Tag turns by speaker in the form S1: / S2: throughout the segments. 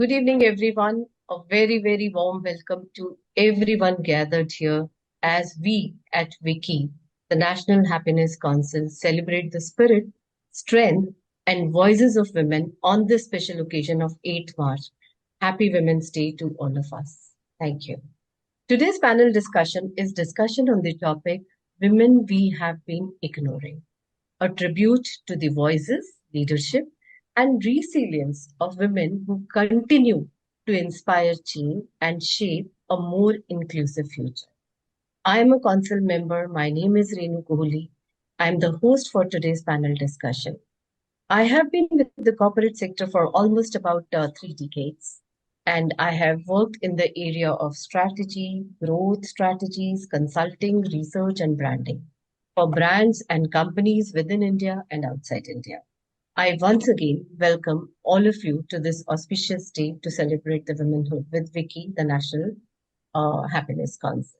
S1: Good evening, everyone. A very, very warm welcome to everyone gathered here as we at WICCI, the National Happiness Council, celebrate the spirit, strength, and voices of women on this special occasion of 8th March. Happy Women's Day to all of us. Thank you. Today's panel discussion is discussion on the topic Women We Have Been Ignoring, a tribute to the voices, leadership, and resilience of women who continue to inspire change and shape a more inclusive future. I am a council member. My name is Renu Kohli. I am the host for today's panel discussion. I have been with the corporate sector for almost about 3 decades, and I have worked in the area of strategy, growth strategies, consulting, research, and branding for brands and companies within India and outside India. I once again welcome all of you to this auspicious day to celebrate the womanhood with WICCI, the National Happiness Council.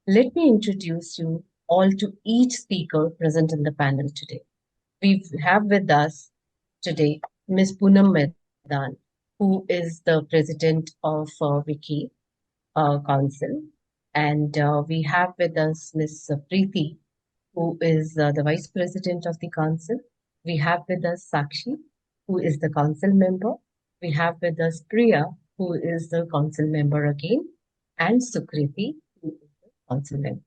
S1: Let me introduce you all to each speaker present in the panel today. We have with us today Ms. Poonam Maidan, who is the president of WICCI Council, and we have with us Ms. Preeti, who is the vice president of the council. We have with us Sakshi, who is the council member. We have with us Priya, who is the council member again, and Sukriti, who is the council member.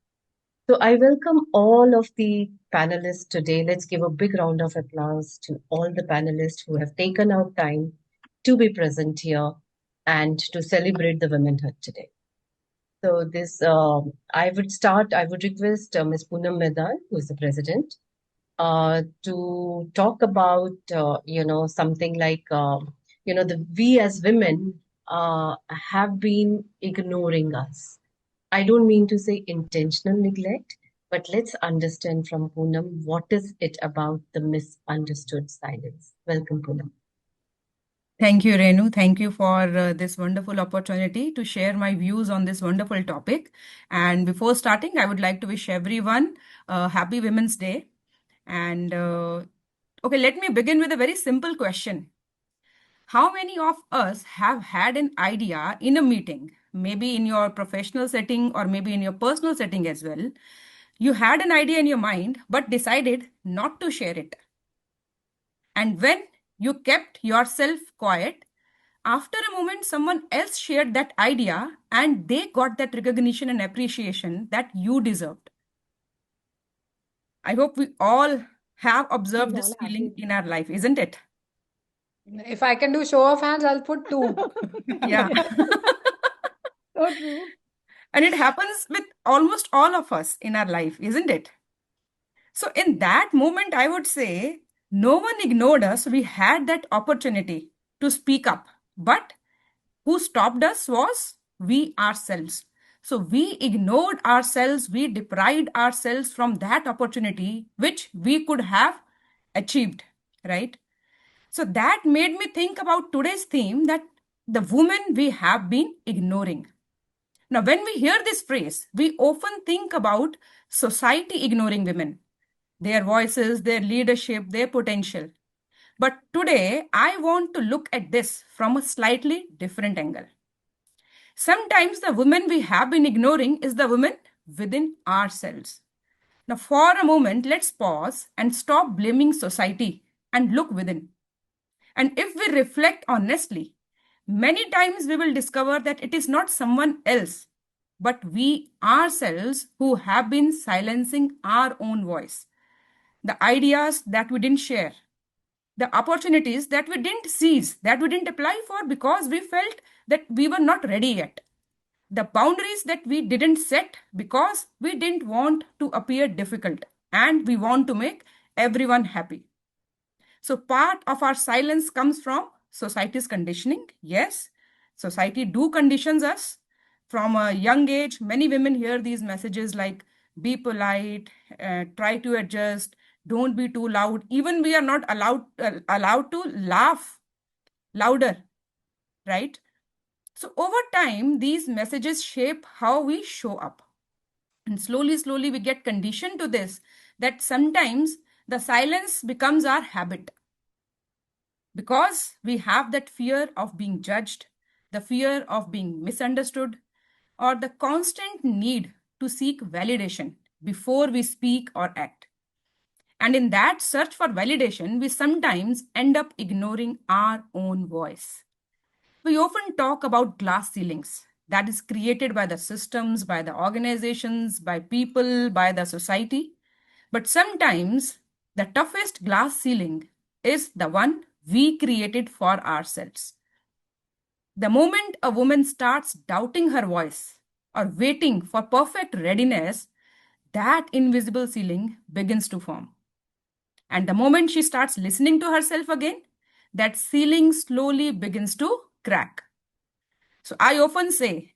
S1: So I welcome all of the panelists today. Let's give a big round of applause to all the panelists who have taken out time to be present here and to celebrate the womanhood today. So this, I would request Ms. Poonam Maidan, who is the president, to talk about, something like, we as women have been ignoring us. I don't mean to say intentional neglect, but let's understand from Poonam, what is it about the misunderstood silence? Welcome, Poonam.
S2: Thank you, Renu. Thank you for this wonderful opportunity to share my views on this wonderful topic. And before starting, I would like to wish everyone a happy Women's Day. And okay, let me begin with a very simple question. How many of us have had an idea in a meeting, maybe in your professional setting or maybe in your personal setting as well? You had an idea in your mind, but decided not to share it. And when you kept yourself quiet, after a moment, someone else shared that idea and they got that recognition and appreciation that you deserved. I hope we all have observed this feeling in our life, isn't it?
S3: If I can do show of hands, I'll put 2.
S2: Yeah.
S3: So true.
S2: And it happens with almost all of us in our life, isn't it? So in that moment, I would say, no one ignored us. We had that opportunity to speak up. But who stopped us was we ourselves. So we ignored ourselves. We deprived ourselves from that opportunity, which we could have achieved, right? So that made me think about today's theme, that the women we have been ignoring. Now, when we hear this phrase, we often think about society ignoring women, their voices, their leadership, their potential. But today, I want to look at this from a slightly different angle. Sometimes the women we have been ignoring is the women within ourselves. Now, for a moment, let's pause and stop blaming society and look within. And if we reflect honestly, many times we will discover that it is not someone else, but we ourselves who have been silencing our own voice. The ideas that we didn't share, the opportunities that we didn't seize, that we didn't apply for because we felt that we were not ready yet. The boundaries that we didn't set because we didn't want to appear difficult and we want to make everyone happy. So part of our silence comes from society's conditioning. Yes, society do conditions us. From a young age, many women hear these messages like, be polite, try to adjust, don't be too loud. Even we are not allowed to laugh louder, right? So over time, these messages shape how we show up. And slowly, we get conditioned to this, that sometimes the silence becomes our habit. because we have that fear of being judged, the fear of being misunderstood, or the constant need to seek validation before we speak or act. And in that search for validation, we sometimes end up ignoring our own voice. We often talk about glass ceilings that is created by the systems, by the organizations, by people, by the society. But sometimes the toughest glass ceiling is the one we created for ourselves. The moment a woman starts doubting her voice or waiting for perfect readiness, that invisible ceiling begins to form. And the moment she starts listening to herself again, that ceiling slowly begins to crack. So I often say,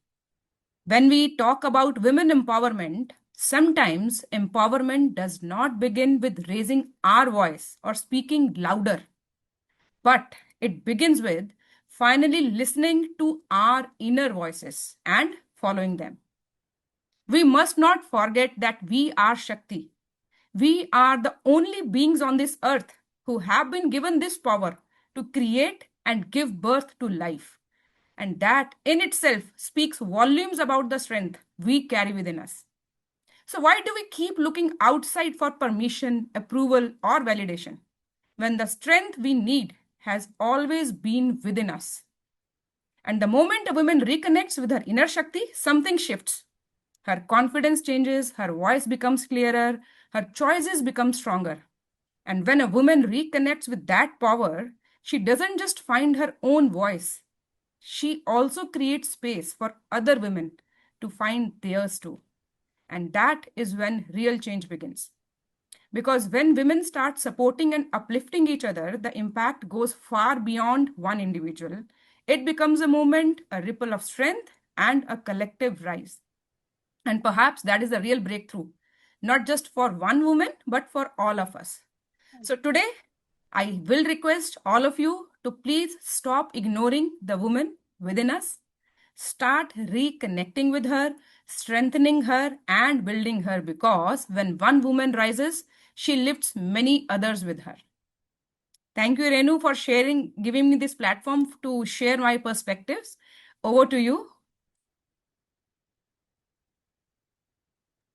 S2: when we talk about women empowerment, sometimes empowerment does not begin with raising our voice or speaking louder, but it begins with finally listening to our inner voices and following them. We must not forget that we are Shakti. We are the only beings on this earth who have been given this power to create and give birth to life. And that in itself speaks volumes about the strength we carry within us. So, why do we keep looking outside for permission, approval, or validation when the strength we need has always been within us? And the moment a woman reconnects with her inner Shakti, something shifts. Her confidence changes, her voice becomes clearer, her choices become stronger. And when a woman reconnects with that power, she doesn't just find her own voice, she also creates space for other women to find theirs too. And that is when real change begins. Because when women start supporting and uplifting each other, the impact goes far beyond one individual. It becomes a movement, a ripple of strength, and a collective rise. And perhaps that is the real breakthrough, not just for one woman, but for all of us. So today, I will request all of you to please stop ignoring the woman within us. Start reconnecting with her, strengthening her, and building her, because when one woman rises, she lifts many others with her. Thank you, Renu, for giving me this platform to share my perspectives. Over to you.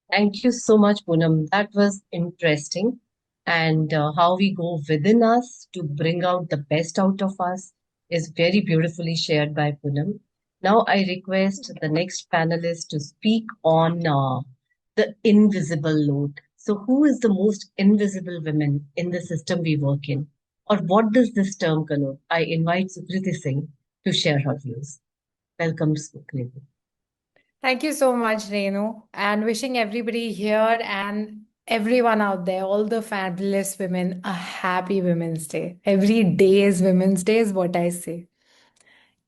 S1: Thank you so much, Poonam. That was interesting. And how we go within us to bring out the best out of us is very beautifully shared by Poonam. Now, I request the next panelist to speak on the invisible load. So, who is the most invisible women in the system we work in? Or what does this term connote? I invite Sukriti Singh to share her views. Welcome, Sukriti.
S3: Thank you so much, Renu, and wishing everybody here and everyone out there, all the fabulous women, a happy Women's Day. Every day is Women's Day, is what I say.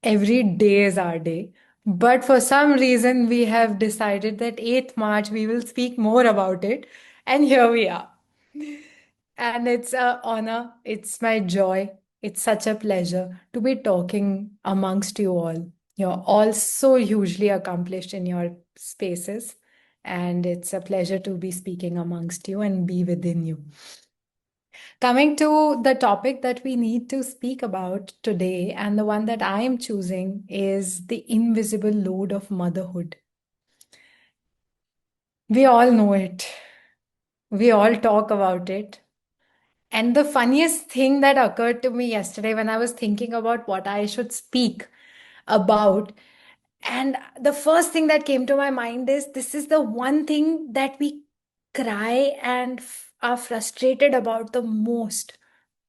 S3: Every day is our day. But for some reason, we have decided that 8th March, we will speak more about it. And here we are. And it's an honor. It's my joy. It's such a pleasure to be talking amongst you all. You're all so hugely accomplished in your spaces. And it's a pleasure to be speaking amongst you and be within you. Coming to the topic that we need to speak about today, and the one that I am choosing is the invisible load of motherhood. We all know it. We all talk about it. And the funniest thing that occurred to me yesterday when I was thinking about what I should speak about, and the first thing that came to my mind is this is the one thing that we cry and are frustrated about the most.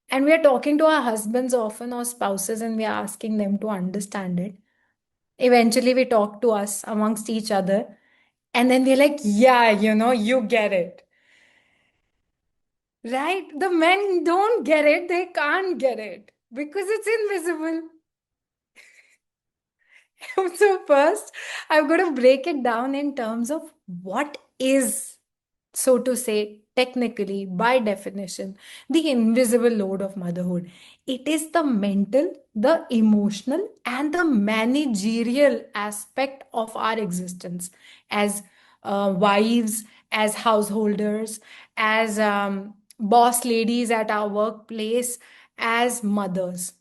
S3: And we are talking to our husbands often or spouses, and we are asking them to understand it. Eventually, we talk to us amongst each other, and then we're like, yeah, you get it. Right? The men don't get it, they can't get it because it's invisible. So, first, I'm going to break it down in terms of what is, so to say, technically, by definition, the invisible load of motherhood. It is the mental, the emotional, and the managerial aspect of our existence as wives, as householders, as boss ladies at our workplace, as mothers.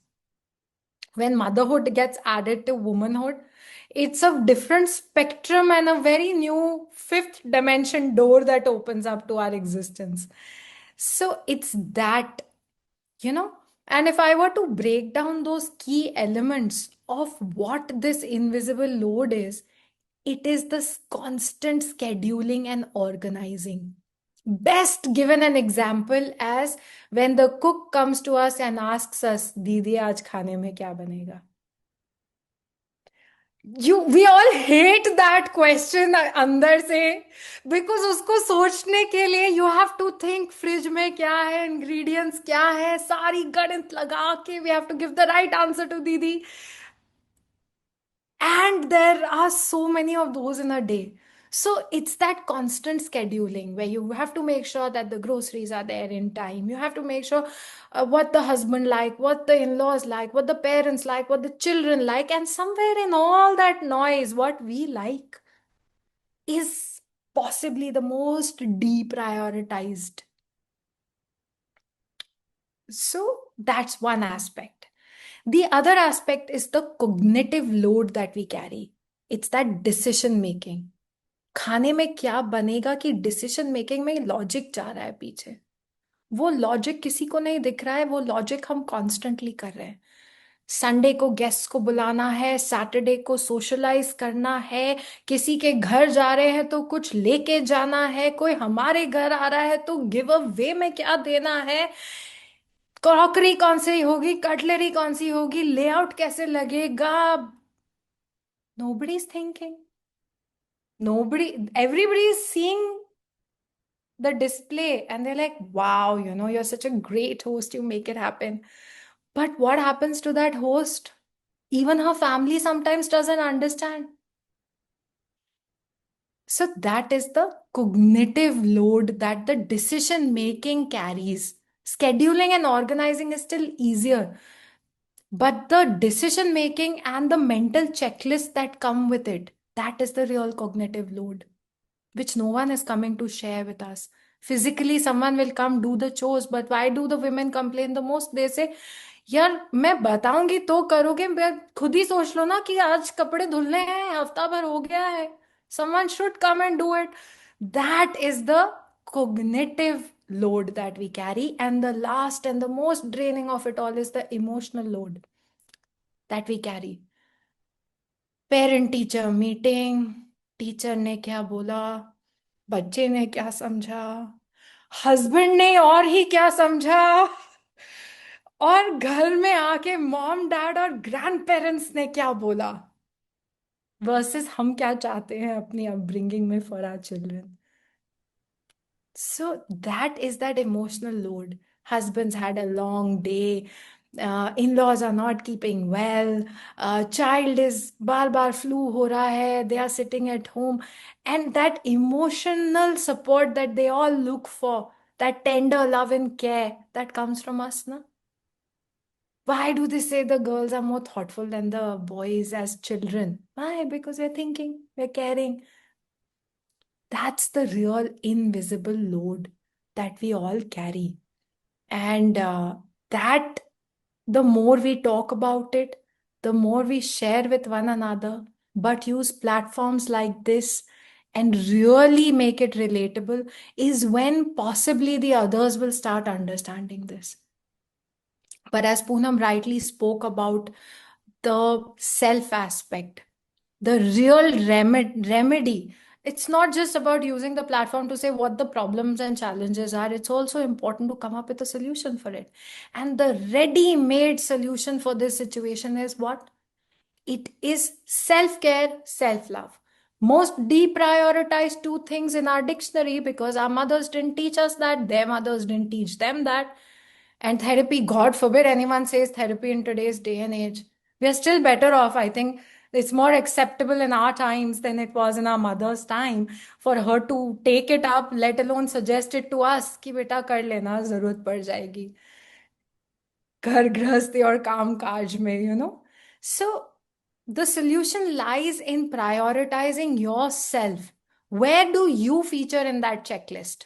S3: when motherhood gets added to womanhood, it's a different spectrum and a very new fifth dimension door that opens up to our existence. So it's that, you know, and if I were to break down those key elements of what this invisible load is, it is this constant scheduling and organizing. Best given an example as when the cook comes to us and asks us, दीदी आज खाने में क्या बनेगा? We all hate that question अंदर से, because उसको सोचने के लिए you have to think fridge में क्या है, ingredients क्या है, सारी गणित लगा के we have to give the right answer to दीदी. And there are so many of those in a day. So it's that constant scheduling where you have to make sure that the groceries are there in time. You have to make sure what the husband like, what the in-laws like, what the parents like, what the children like. And somewhere in all that noise, what we like is possibly the most deprioritized. So that's one aspect. The other aspect is the cognitive load that we carry. It's that decision making. खाने में क्या बनेगा कि decision making में logic जा रहा है पीछे. वो लॉजिक किसी को नहीं दिख रहा है, वो लॉजिक हम कॉन्स्टेंटली कर रहे हैं. संडे को गेस्ट को बुलाना है, सैटरडे को सोशलाइज करना है, किसी के घर जा रहे हैं तो कुछ लेके जाना है, कोई हमारे घर आ रहा है तो गिव अवे में क्या देना है, क्रॉकरी कौन सी होगी, कटलरी कौन सी होगी, लेआउट कैसे लगेगा. Nobody is thinking. Everybody is seeing the display and they're like, wow, you're such a great host, you make it happen. But what happens to that host? Even her family sometimes doesn't understand. So that is the cognitive load that the decision making carries. Scheduling and organizing is still easier, but the decision making and the mental checklist that come with it, that is the real cognitive load, which no one is coming to share with us. Physically, someone will come do the chores, but why do the women complain the most? They say, यार मैं बताऊंगी तो करोगे, खुद ही सोच लो ना कि आज कपड़े धुलने हैं, हफ्ता भर हो गया है. Someone should come and do it. That is the cognitive load that we carry. And the last and the most draining of it all is the emotional load that we carry. Parent teacher meeting, teacher ने क्या बोला, बच्चे ने क्या समझा, husband ने और ही क्या समझा, और घर में आके मॉम डैड और ग्रैंड पेरेंट्स ने क्या बोला, वर्सेस हम क्या चाहते हैं अपनी अपब्रिंगिंग में for our children. So that is that emotional load. Husbands had a long day. In-laws are not keeping well. Child is bar flu ho raha hai. They are sitting at home. And that emotional support that they all look for, that tender love and care, that comes from us, na? Why do they say the girls are more thoughtful than the boys as children? Why? Because we're thinking, we're caring. That's the real invisible load that we all carry. And that the more we talk about it, the more we share with one another, but use platforms like this and really make it relatable, is when possibly the others will start understanding this. But as Poonam rightly spoke about the self aspect, the real remedy, it's not just about using the platform to say what the problems and challenges are. It's also important to come up with a solution for it. And the ready-made solution for this situation is what? It is self-care, self-love. Most deprioritized two things in our dictionary, because our mothers didn't teach us that, their mothers didn't teach them that. And therapy, God forbid anyone says therapy in today's day and age. We are still better off. I think it's more acceptable in our times than it was in our mother's time for her to take it up, let alone suggest it to us कि बेटा कर लेना, जरूरत पड़ जाएगी घर गृहस्थी और काम काज में. So the solution lies in prioritizing yourself. Where do you feature in that checklist?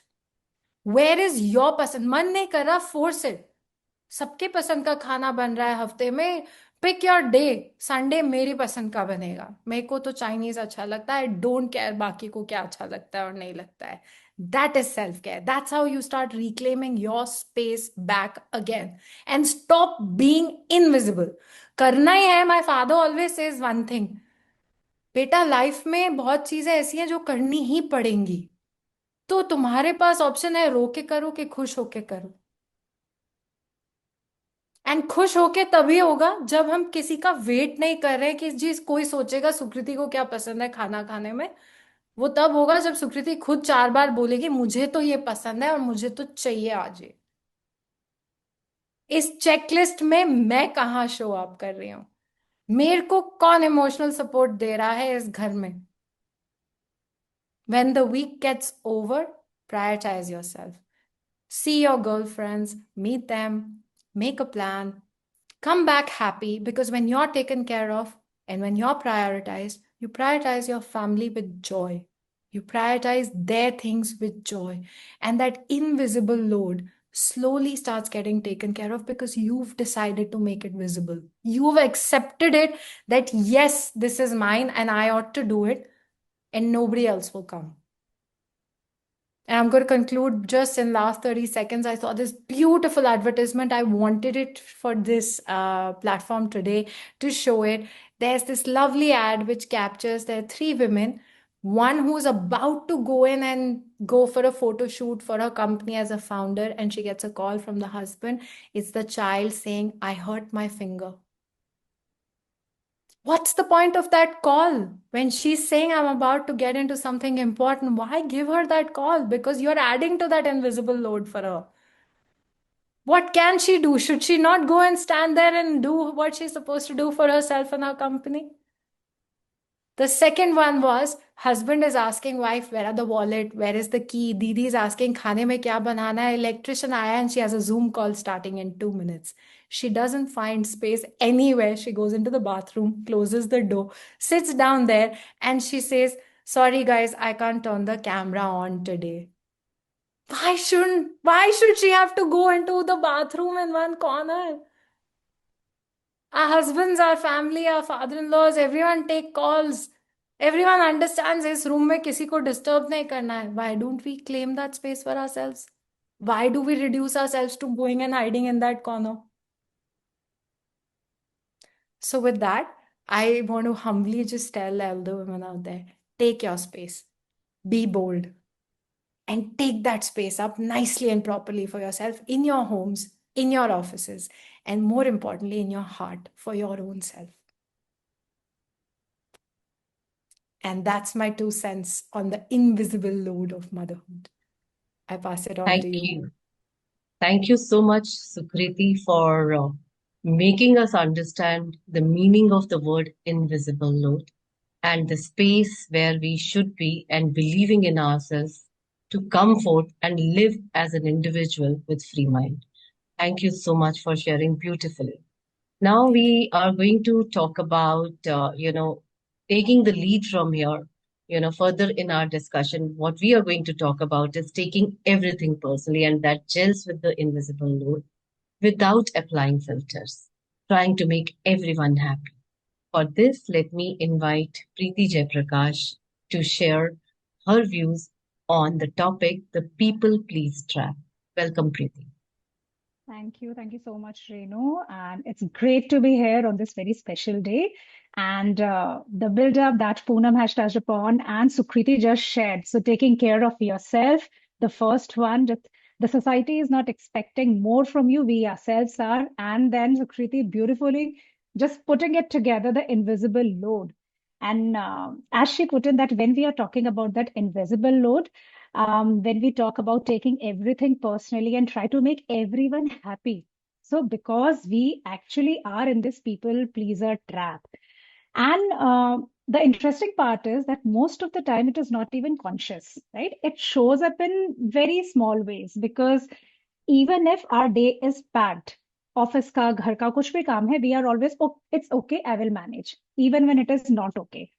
S3: Where is your पसंद? मन नहीं कर रहा, force it. सबके पसंद का खाना बन रहा है हफ्ते में, पिक योर डे। संडे मेरी पसंद का बनेगा, मेरे को तो चाइनीज अच्छा लगता है, डोंट केयर बाकी को क्या अच्छा लगता है और नहीं लगता है। That is self care. That's how you start reclaiming your space back again and stop being invisible. करना ही है। My father always says one thing, बेटा लाइफ में बहुत चीजें ऐसी हैं जो करनी ही पड़ेंगी, तो तुम्हारे पास ऑप्शन है रो के करो कि खुश होके करो। एंड खुश होके तभी होगा जब हम किसी का वेट नहीं कर रहे कि जी कोई सोचेगा सुकृति को क्या पसंद है खाना खाने में। वो तब होगा जब सुकृति खुद 4 बार बोलेगी मुझे तो ये पसंद है और मुझे तो चाहिए आज ये। इस चेकलिस्ट में मैं कहाँ शो अप कर रही हूँ, मेरे को कौन इमोशनल सपोर्ट दे रहा है इस घर में। When the week gets over, prioritize yourself. See your girlfriends, meet them, make a plan, come back happy, because when you're taken care of and when you're prioritized, you prioritize your family with joy. You prioritize their things with joy. And that invisible load slowly starts getting taken care of because you've decided to make it visible. You've accepted it that yes, this is mine and I ought to do it, and nobody else will come. And I'm going to conclude just in last 30 seconds. I saw this beautiful advertisement. I wanted it for this platform today to show it. There's this lovely ad which captures there are 3 women. One who's about to go in and go for a photo shoot for her company as a founder, and she gets a call from the husband. It's the child saying, I hurt my finger. What's the point of that call? When she's saying, I'm about to get into something important, why give her that call? Because you're adding to that invisible load for her. What can she do? Should she not go and stand there and do what she's supposed to do for herself and her company? The second one was husband is asking wife, where are the wallet? Where is the key? Didi is asking, खाने में क्या बनाना है? Electrician आया and she has a Zoom call starting in 2 minutes. She doesn't find space anywhere. She goes into the bathroom, closes the door, sits down there, and she says, sorry guys, I can't turn the camera on today. Why should she have to go into the bathroom in one corner? Our husbands, our family, our father-in-laws, everyone take calls. Everyone understands इस room में किसी को disturb नहीं करना है. Why don't we claim that space for ourselves? Why do we reduce ourselves to going and hiding in that corner? So with that, I want to humbly just tell all the women out there, take your space, be bold, and take that space up nicely and properly for yourself in your homes, in your offices, and more importantly, in your heart for your own self. And that's my 2 cents on the invisible load of motherhood. I pass it on
S1: Thank
S3: to you.
S1: you. Thank you so much, Sukriti, for making us understand the meaning of the word invisible load and the space where we should be and believing in ourselves to come forth and live as an individual with free mind. Thank you so much for sharing beautifully. Now we are going to talk about, taking the lead from here, further in our discussion. What we are going to talk about is taking everything personally, and that gels with the invisible load without applying filters, trying to make everyone happy. For this, let me invite Preeti Jayaprakash to share her views on the topic, the people please trap. Welcome, Preeti.
S4: Thank you. Thank you so much, Renu. And it's great to be here on this very special day. And the build-up that Poonam has touched upon and Sukriti just shared. So taking care of yourself, the first one, just the society is not expecting more from you. We ourselves are. And then Sukriti beautifully just putting it together, the invisible load. And as she put in that when we are talking about that invisible load, when we talk about taking everything personally and try to make everyone happy. So, because we actually are in this people pleaser trap. And the interesting part is that most of the time it is not even conscious, right? It shows up in very small ways because even if our day is packed, office ka, ghar ka, kuch bhi kaam hai, we are always, oh, it's okay, I will manage, even when it is not okay.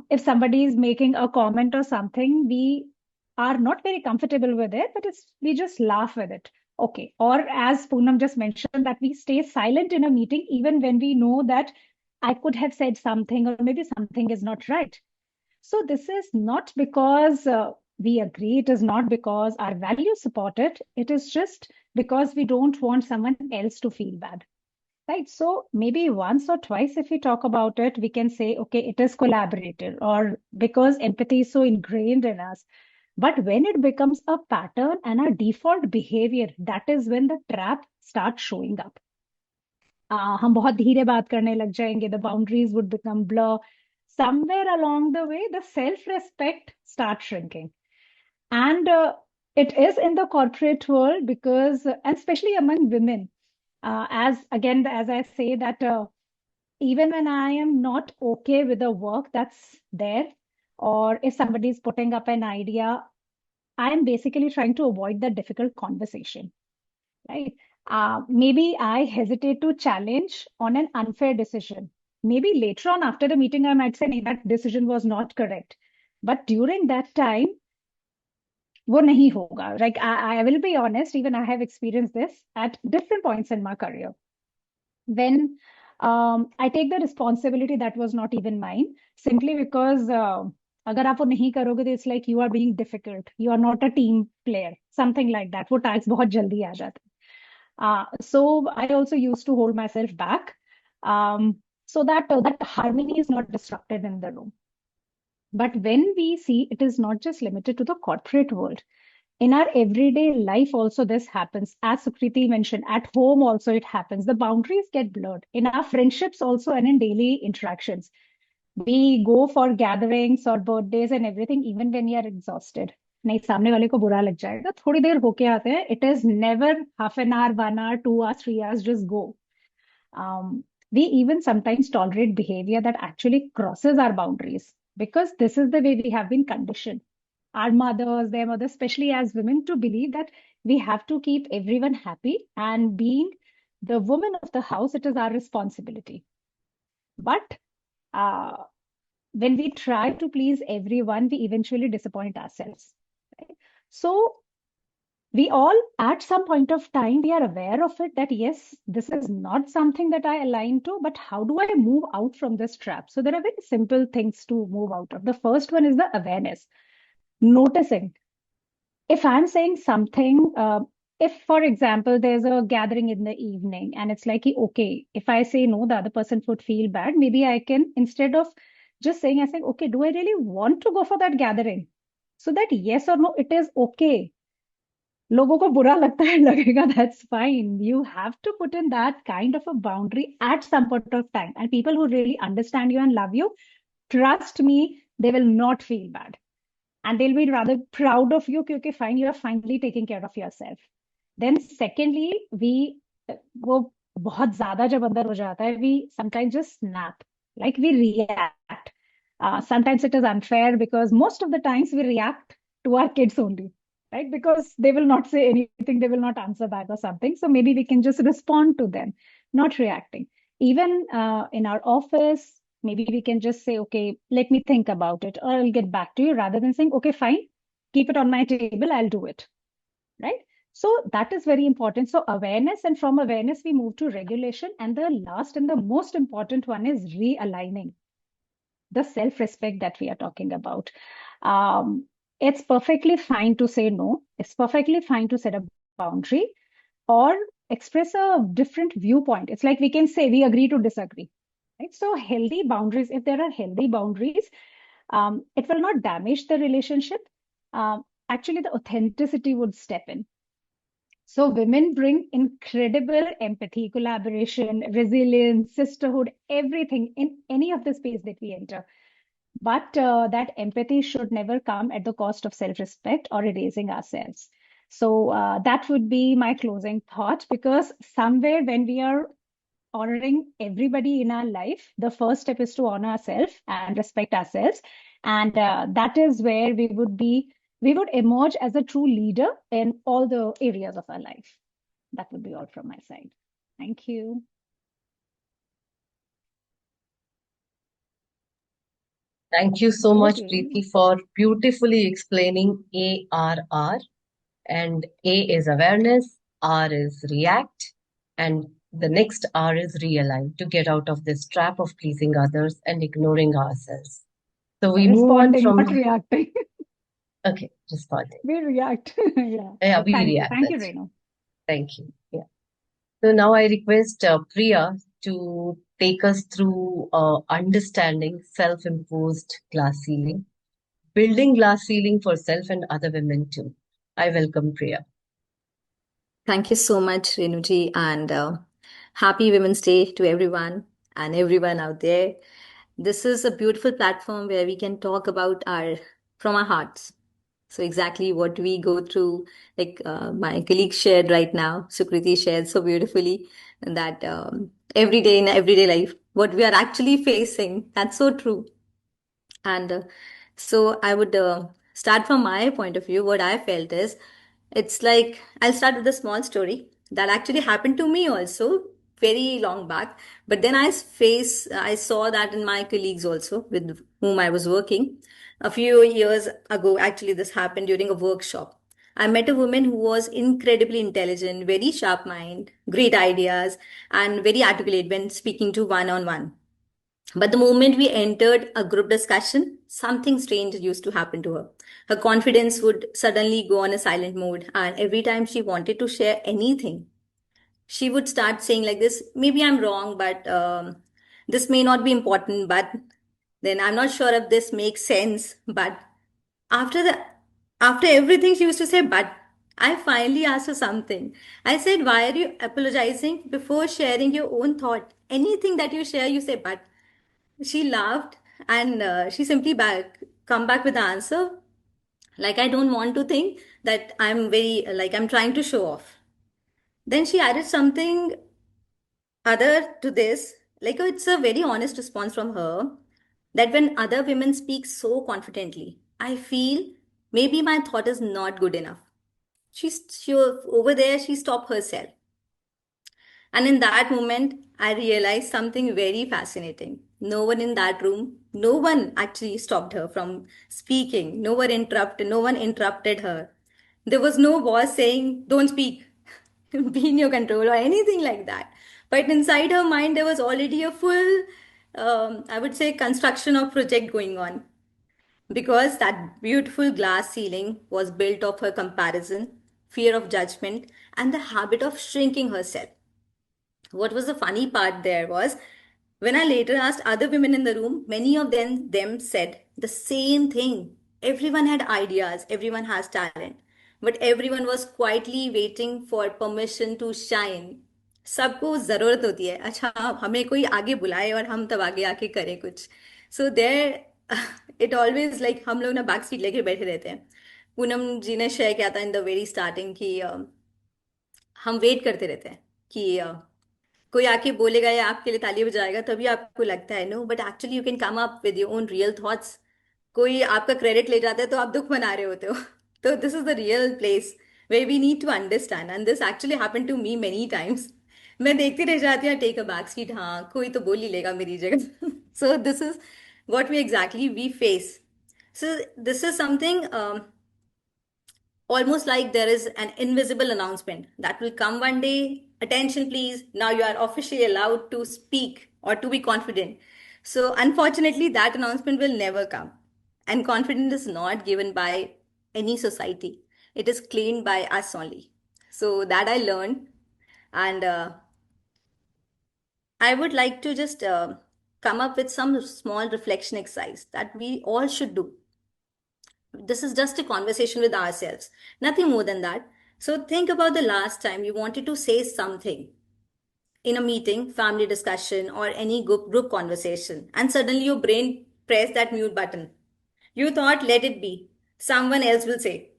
S4: If somebody is making a comment or something, we are not very comfortable with it, but we just laugh with it. Okay. Or as Poonam just mentioned, that we stay silent in a meeting even when we know that I could have said something or maybe something is not right. So this is not because we agree. It is not because our values support it. It is just because we don't want someone else to feel bad. Right. So maybe once or twice, if we talk about it, we can say, okay, it is collaborative or because empathy is so ingrained in us. But when it becomes a pattern and a default behavior, that is when the trap starts showing up. हम बहुत धीरे बात करने लग जाएंगे. The boundaries would become blur. Somewhere along the way, the self-respect starts shrinking. And it is in the corporate world because, and especially among women, as I say that even when I am not okay with the work that's there, or if somebody is putting up an idea, I am basically trying to avoid the difficult conversation, right? Maybe I hesitate to challenge on an unfair decision. Maybe later on after the meeting, I might say, "Nee, that decision was not correct." But during that time, वो नहीं होगा. Like I will be honest, even I have experienced this at different points in my career. When I take the responsibility that was not even mine, simply because अगर आप वो नहीं करोगे तो it's like you are being difficult, you are not a team player, something like that. वो tags बहुत जल्दी आ जाते हैं. So I also used to hold myself back, so that that harmony is not disrupted in the room. But when we see it is not just limited to the corporate world, in our everyday life also this happens. As Sukriti mentioned, at home also it happens. The boundaries get blurred. In our friendships also and in daily interactions. We go for gatherings or birthdays and everything, even when we are exhausted. नहीं सामने वाले को बुरा लग जाएगा, थोड़ी देर होके आते हैं. It is never half an hour, 1 hour, 2 hours, 3 hours, just go. We even sometimes tolerate behavior that actually crosses our boundaries because this is the way we have been conditioned. Our mothers, their mothers, especially as women, to believe that we have to keep everyone happy, and being the woman of the house, it is our responsibility. But uh, when we try to please everyone, we eventually disappoint ourselves. Right? So we all, at some point of time, we are aware of it that yes, this is not something that I align to, but how do I move out from this trap? So there are very simple things to move out of. The first one is the awareness, noticing. If I'm saying something, if, for example, there's a gathering in the evening and it's like, okay, if I say no, the other person would feel bad. Maybe I can, instead of just saying, I say, okay, do I really want to go for that gathering? So that yes or no, it is okay. लोगों को बुरा लगता है लगेगा, that's fine. You have to put in that kind of a boundary at some point of time. And people who really understand you and love you, trust me, they will not feel bad. And they'll be rather proud of you कि okay, fine, you are finally taking care of yourself. Then secondly, वो बहुत ज्यादा जब अंदर हो जाता है, we sometimes just snap, like we react. Sometimes it is unfair because most of the times we react to our kids only, right? Because they will not say anything, they will not answer back or something. So maybe we can just respond to them, not reacting. Even in our office, maybe we can just say, okay, let me think about it, or I'll get back to you, rather than saying, okay, fine, keep it on my table, I'll do it, right? So that is very important. So awareness, and from awareness, we move to regulation. And the last and the most important one is realigning, the self-respect that we are talking about. It's perfectly fine to say no. It's perfectly fine to set a boundary or express a different viewpoint. It's like we can say we agree to disagree, right? So healthy boundaries, if there are healthy boundaries, it will not damage the relationship. Actually, the authenticity would step in. So women bring incredible empathy, collaboration, resilience, sisterhood, everything in any of the space that we enter. But that empathy should never come at the cost of self-respect or erasing ourselves. So that would be my closing thought, because somewhere when we are honoring everybody in our life, the first step is to honor ourselves and respect ourselves. And that is where we would emerge as a true leader in all the areas of our life. That would be all from my side. Thank you.
S1: Thank you so much,
S4: Okay.
S1: Preeti, for beautifully explaining ARR. And A is awareness, R is react, and the next R is realign to get out of this trap of pleasing others and ignoring ourselves. So we move on
S4: Responding,
S1: from,
S4: not reacting.
S1: okay, responding.
S4: We react. Yeah.
S1: Yeah,
S4: But
S1: we
S4: thank you.
S1: react.
S4: Thank you,
S1: That's
S4: Renu.
S1: Thank you. Yeah. So now I request Priya to take us through understanding self-imposed glass ceiling, building glass ceiling for self and other women too. I welcome Priya.
S5: Thank you so much, Renuji, and happy Women's Day to everyone and everyone out there. This is a beautiful platform where we can talk about from our hearts. So exactly what we go through, like my colleague shared right now, Sukriti shared so beautifully that every day in everyday life, what we are actually facing, that's so true. And so I would start from my point of view. What I felt is it's like I'll start with a small story that actually happened to me also very long back. But then I saw that in my colleagues also with whom I was working a few years ago. Actually, this happened during a workshop. I met a woman who was incredibly intelligent, very sharp mind, great ideas, and very articulate when speaking to one on one. But the moment we entered a group discussion, something strange used to happen to her. Her confidence would suddenly go on a silent mode, and every time she wanted to share anything, she would start saying, like this, maybe I'm wrong, but this may not be important, but then I'm not sure if this makes sense. But after the after everything she used to say, but I finally asked her something. I said, why are you apologizing before sharing your own thought? Anything that you share, you say, but she laughed and she simply come back with the answer like, I don't want to think that I'm very like I'm trying to show off. Then she added something other to this, like it's a very honest response from her, that when other women speak so confidently, I feel maybe my thought is not good enough. She over there she stopped herself. And in that moment, I realized something very fascinating. No one in that room, no one actually stopped her from speaking. No one interrupted her. There was no boss saying, don't speak, be in your control, or anything like that. But inside her mind, there was already a full, I would say, construction of project going on. Because that beautiful glass ceiling was built of her comparison, fear of judgment, and the habit of shrinking herself. What was the funny part there was when I later asked other women in the room, many of them said the same thing. Everyone had ideas, everyone has talent, but everyone was quietly waiting for permission to shine. सबको जरूरत होती है, अच्छा हमें कोई आगे बुलाए और हम तब आगे आके करें कुछ. So there it always like हम लोग ना बैक सीट लेके बैठे रहते हैं. पूनम जी ने शेयर किया था इन द वेरी स्टार्टिंग कि हम वेट करते रहते हैं कि कोई आके बोलेगा या आपके लिए ताली बजाएगा तभी आपको लगता है. No, but actually you can come up with your own real thoughts. कोई आपका क्रेडिट ले जाता है तो आप दुख मना रहे होते हो. तो this is the real place way we need to understand, and this actually happen to me many times. मैं देखती रह जाती हूँ, टेक अ बैक सीट, हाँ कोई तो बोल ही लेगा मेरी जगह. So this is what we exactly we face. So this is something almost like there is an invisible announcement that will come one day. Attention, please. Now you are officially allowed to speak or to be confident. So, unfortunately, that announcement will never come. And confidence is not given by any society, it is claimed by us only. So, that I learned. And I would like to just come up with some small reflection exercise that we all should do. This is just a conversation with ourselves, nothing more than that. So think about the last time you wanted to say something in a meeting, family discussion, or any group conversation, and suddenly your brain pressed that mute button. You thought, let it be, someone else will say.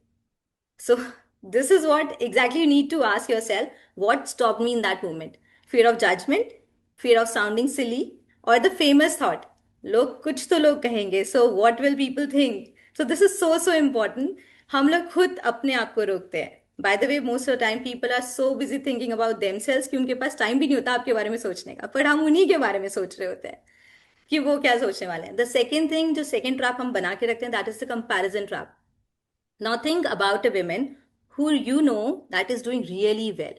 S5: So, this is what exactly you need to ask yourself, what stopped me in that moment? Fear of judgment, fear of sounding silly, or the famous thought, लोग कुछ तो लोग कहेंगे, so what will people think? So, this is so important. हम लोग खुद अपने आप को रोकते हैं. By the way, most of the time people are so busy thinking about themselves कि उनके पास टाइम भी नहीं होता आपके बारे में सोचने का, पर हम उन्हीं के बारे में सोच रहे होते हैं कि वो क्या सोचने वाले हैं. द सेकेंड थिंग, जो सेकेंड ट्रैप हम बना के रखते हैं, that is the comparison trap. Now think about a woman who you know that is doing really well.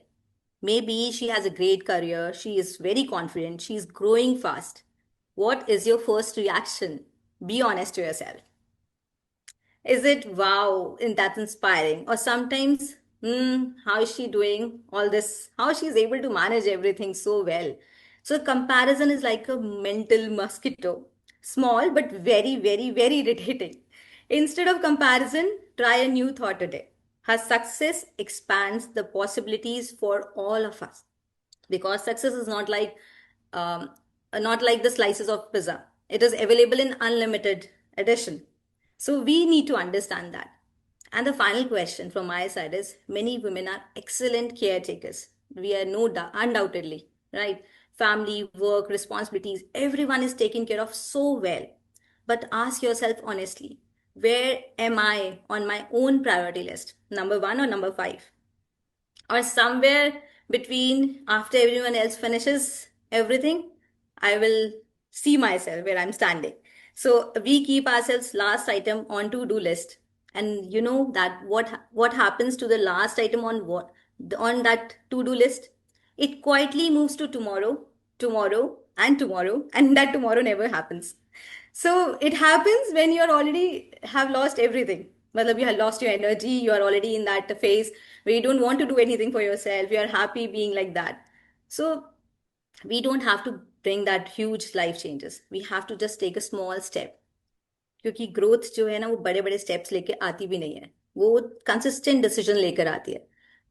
S5: Maybe she has a great career, she is very confident, she is growing fast. What is your first reaction? Be honest to yourself. Is it wow, and that's inspiring? Or sometimes, how is she doing all this? How she's able to manage everything so well? So comparison is like a mental mosquito, small but very, very, very irritating. Instead of comparison, try a new thought today. Her success expands the possibilities for all of us because success is um, not like the slices of pizza. It is available in unlimited edition. So we need to understand that. And the final question from my side is: many women are excellent caretakers. We are undoubtedly right. Family, work, responsibilities, everyone is taken care of so well. But ask yourself honestly: where am I on my own priority list? Number one or number five? Or somewhere between, after everyone else finishes everything, I will see myself where I'm standing. So we keep ourselves last item on to-do list. And you know that what happens to the last item on that to-do list? It quietly moves to tomorrow, tomorrow, and tomorrow, and that tomorrow never happens. So it happens when you're already have lost everything. Matlab, you have lost your energy, you are already in that phase where you don't want to do anything for yourself, you are happy being like that. So we don't have to bring that huge life changes. We have to just take a small step. क्योंकि growth जो है ना वो बड़े बड़े steps लेके आती भी नहीं है, वो कंसिस्टेंट डिसीजन लेकर आती है.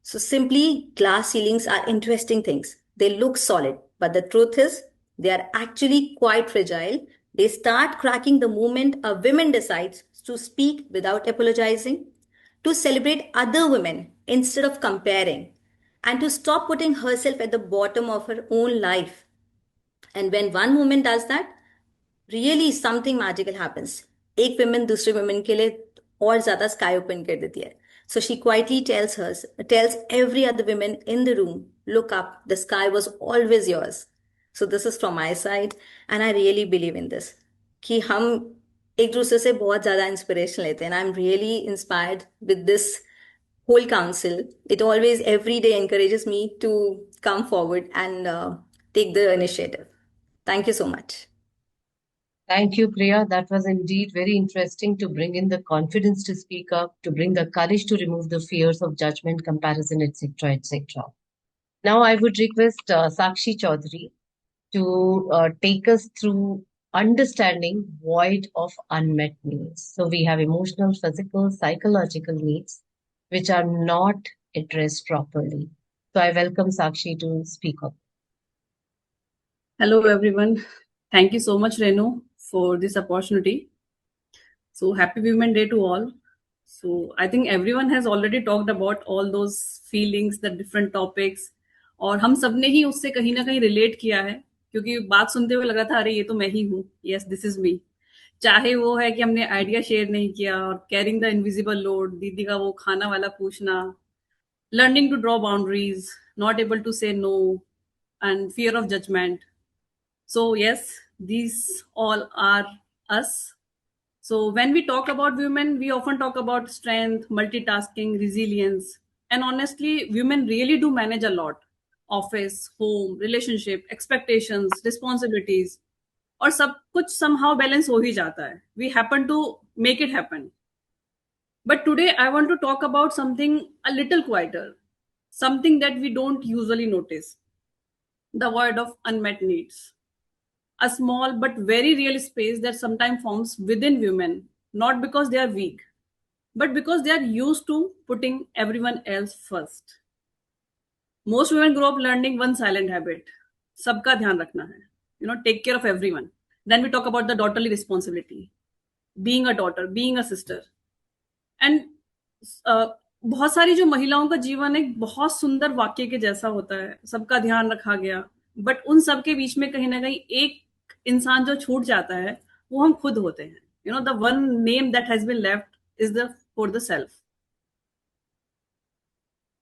S5: So simply, glass ceilings are interesting things. They look solid, but the truth is they are actually quite fragile. They start cracking the moment a woman decides to speak without apologizing, to celebrate other women instead of comparing, and to stop putting herself at the bottom of her own life. And when one woman does that, really something magical happens. एक women दूसरे women के लिए और ज्यादा sky open कर देती है. So she quietly tells every other women in the room, look up, the sky was always yours. So this is from my side and I really believe in this कि हम एक दूसरे से बहुत ज्यादा इंस्पिरेशन लेते हैं. I am really inspired with this whole council. It always every day encourages me to come forward and take the initiative. Thank you so much.
S1: Thank you, Priya. That was indeed very interesting to bring in the confidence to speak up, to bring the courage to remove the fears of judgment, comparison, etc., etc. Now, I would request Sakshi Chaudhary to take us through understanding void of unmet needs. So we have emotional, physical, psychological needs which are not addressed properly. So I welcome Sakshi to speak up.
S6: Hello, everyone. Thank you so much, Renu, for this opportunity. So happy Women Day to all. So I think everyone has already talked about all those feelings, the different topics, और हम सब ने ही उससे कहीं ना कहीं relate किया है, क्योंकि बात सुनते हुए लगा था अरे ये तो मैं ही हूँ, यस दिस इज मी. चाहे वो है कि हमने आइडिया शेयर नहीं किया और कैरिंग द इनविजिबल लोड, दीदी का वो खाना वाला पूछना, learning to draw boundaries, not able to say no, and fear of judgement. So yes, these all are us. So when we talk about women, we often talk about strength, multitasking, resilience. And honestly, women really do manage a lot. Office, home, relationship, expectations, responsibilities. और सब कुछ somehow balance हो ही जाता है. We happen to make it happen. But today I want to talk about something a little quieter. Something that we don't usually notice. The word of unmet needs. A small but very real space that sometimes forms within women, not because they are weak, but because they are used to putting everyone else first. Most women grow up learning one silent habit: सबका ध्यान रखना है, take care of everyone. Then we talk about the daughterly responsibility, being a daughter, being a sister. And बहुत सारी जो महिलाओं का जीवन एक बहुत सुंदर वाक्य के जैसा होता है, सबका ध्यान रखा गया, बट उन सब के बीच में कहीं ना कहीं एक इंसान जो छूट जाता है वो हम खुद होते हैं. The one name that has been left is the for the self.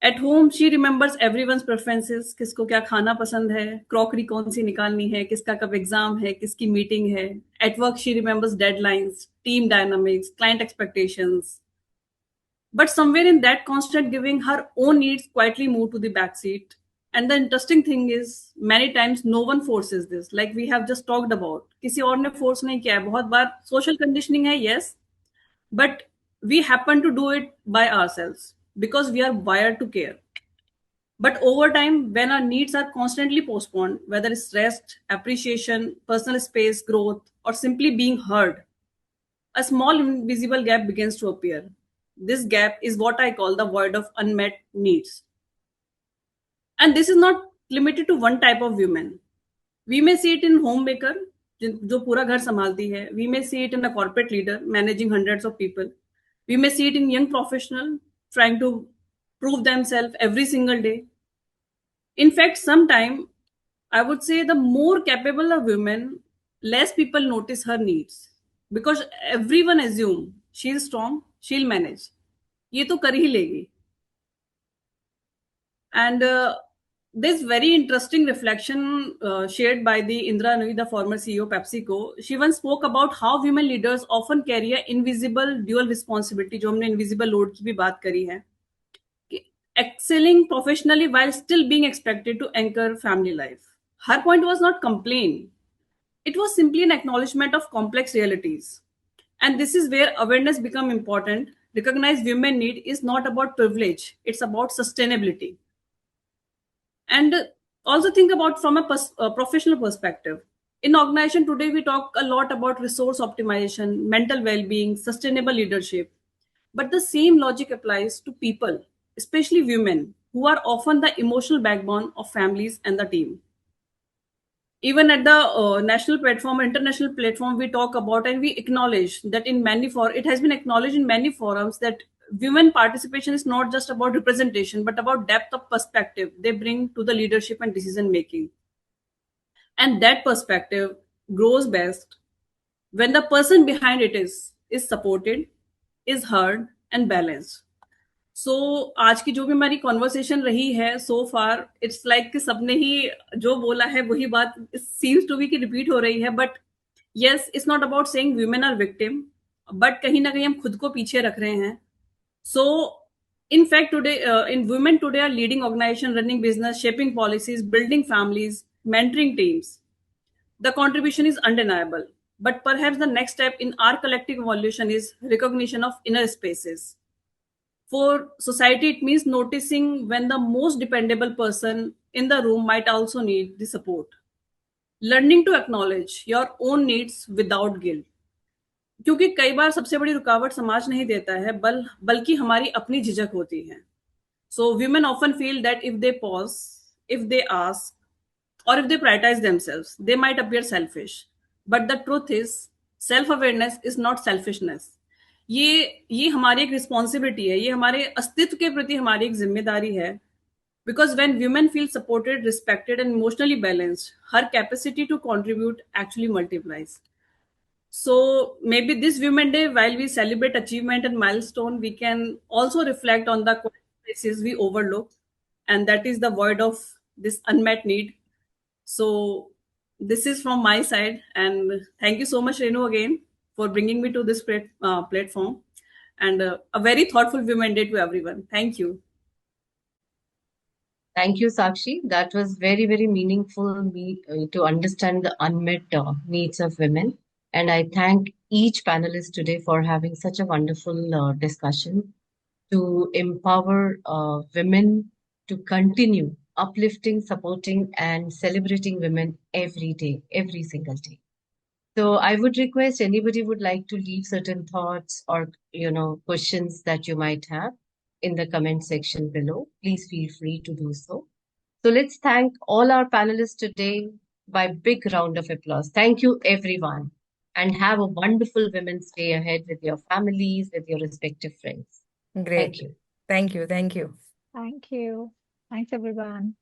S6: At home she remembers everyone's preferences, किसको क्या खाना पसंद है, क्रॉकरी कौन सी निकालनी है, किसका कब एग्जाम है, किसकी मीटिंग है. At work she remembers deadlines, team dynamics, client expectations. But somewhere in that constant giving, her own needs quietly move to the back seat. And the interesting thing is, many times no one forces this, like we have just talked about. किसी और ने force नहीं किया है. बहुत बार social conditioning है, yes, but we happen to do it by ourselves because we are wired to care. But over time, when our needs are constantly postponed, whether it's rest, appreciation, personal space, growth, or simply being heard, a small invisible gap begins to appear. This gap is what I call the void of unmet needs. And this is not limited to one type of women. We may see it in homemaker, जो पूरा घर संभालती है. We may see it in a corporate leader managing hundreds of people. We may see it in young professional trying to prove themselves every single day. In fact, sometime I would say the more capable a woman, less people notice her needs because everyone assume she's strong, she'll manage. ये तो कर ही लेगी. And this very interesting reflection shared by the Indra Nui, the former CEO of PepsiCo. She once spoke about how women leaders often carry an invisible dual responsibility, जो हमने invisible load की भी बात करी है, कि excelling professionally while still being expected to anchor family life. Her point was not complaint. It was simply an acknowledgement of complex realities. And this is where awareness becomes important. Recognize women need is not about privilege, it's about sustainability. And also think about from a professional perspective. In organization today, we talk a lot about resource optimization, mental well-being, sustainable leadership. But the same logic applies to people, especially women, who are often the emotional backbone of families and the team. Even at the national platform, international platform, we talk about and we acknowledge that in many it has been acknowledged in many forums that women participation is not just about representation, but about depth of perspective they bring to the leadership and decision making. And that perspective grows best when the person behind it is supported, is heard, and balanced. सो आज की जो भी हमारी conversation रही है सो फार, it's like कि सबने ही जो बोला है वही बात सीम्स टू बी की रिपीट हो रही है. But yes, it's not about saying women are victim, but कहीं ना कहीं हम खुद को पीछे रख रहे हैं. सो in fact today in women today are leading organization, running business, shaping policies, building families, mentoring teams. The contribution is undeniable, but perhaps the next step in our collective evolution is recognition of inner spaces. For society, it means noticing when the most dependable person in the room might also need the support. Learning to acknowledge your own needs without guilt. क्योंकि कई बार सबसे बड़ी रुकावट समाज नहीं देता है बल्कि हमारी अपनी झिझक होती है. So women often feel that if they pause, if they ask, or if they prioritize themselves, they might appear selfish. But the truth is, self-awareness is not selfishness. ये हमारी एक रिस्पॉन्सिबिलिटी है, ये हमारे अस्तित्व के प्रति हमारी एक जिम्मेदारी है. Because when women feel supported, respected, and emotionally balanced, her capacity to contribute actually multiplies. So maybe this Women Day, while we celebrate achievement and milestone, we can also reflect on the places we overlook, and that is the void of this unmet need. So this is from my side, and thank you so much, Renu, again for bringing me to this platform, and a very thoughtful Women Day to everyone. Thank you.
S1: Thank you, Sakshi. That was very, very meaningful to understand the unmet needs of women. And I thank each panelist today for having such a wonderful discussion to empower women to continue uplifting, supporting, and celebrating women every day, every single day. So I would request anybody would like to leave certain thoughts or questions that you might have in the comment section below. Please feel free to do so. So let's thank all our panelists today by a big round of applause. Thank you, everyone, and have a wonderful Women's Day ahead with your families, with your respective friends.
S2: Great.
S1: Thank you.
S2: Thank you. Thank you.
S4: Thank you. Thanks, everyone.